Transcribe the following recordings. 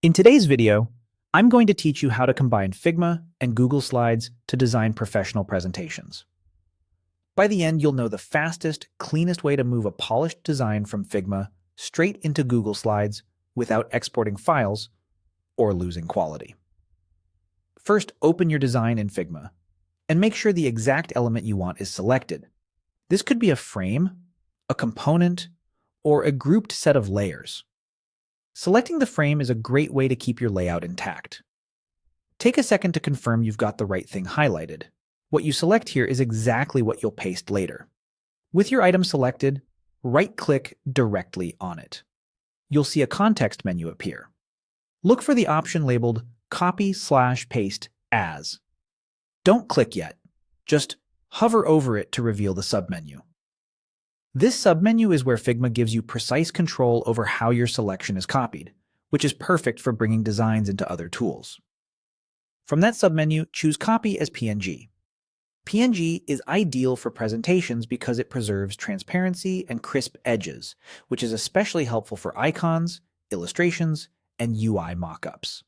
In today's video, I'm going to teach you how to combine Figma and Google Slides to design professional presentations. By the end, you'll know the fastest, cleanest way to move a polished design from Figma straight into Google Slides without exporting files or losing quality. First, open your design in Figma and make sure the exact element you want is selected. This could be a frame, a component, or a grouped set of layers. Selecting the frame is a great way to keep your layout intact. Take a second to confirm you've got the right thing highlighted. What you select here is exactly what you'll paste later. With your item selected, right-click directly on it. You'll see a context menu appear. Look for the option labeled Copy/Paste As. Don't click yet. Just hover over it to reveal the submenu. This submenu is where Figma gives you precise control over how your selection is copied, which is perfect for bringing designs into other tools. From that submenu, choose Copy as PNG. PNG is ideal for presentations because it preserves transparency and crisp edges, which is especially helpful for icons, illustrations, and UI mockups.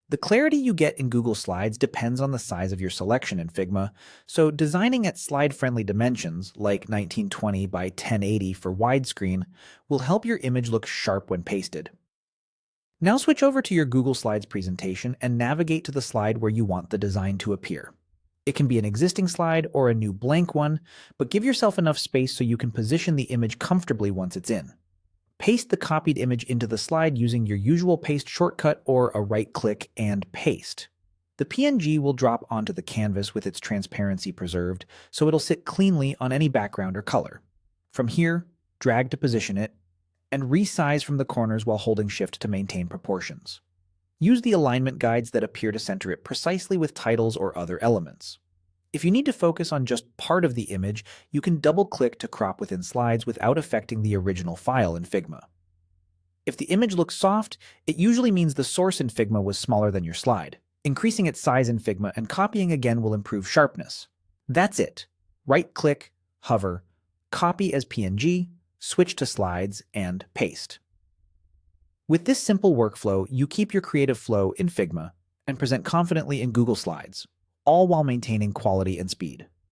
The clarity you get in Google Slides depends on the size of your selection in Figma, so designing at slide-friendly dimensions, like 1920 by 1080 for widescreen, will help your image look sharp when pasted. Now switch over to your Google Slides presentation and navigate to the slide where you want the design to appear. It can be an existing slide or a new blank one, but give yourself enough space so you can position the image comfortably once it's in. Paste the copied image into the slide using your usual paste shortcut or a right-click and paste. The PNG will drop onto the canvas with its transparency preserved, so it'll sit cleanly on any background or color. From here, drag to position it, and resize from the corners while holding Shift to maintain proportions. Use the alignment guides that appear to center it precisely with titles or other elements. If you need to focus on just part of the image, you can double-click to crop within slides without affecting the original file in Figma. If the image looks soft, it usually means the source in Figma was smaller than your slide. Increasing its size in Figma and copying again will improve sharpness. That's it. Right-click, hover, copy as PNG, switch to slides, and paste. With this simple workflow, you keep your creative flow in Figma and present confidently in Google Slides, all while maintaining quality and speed.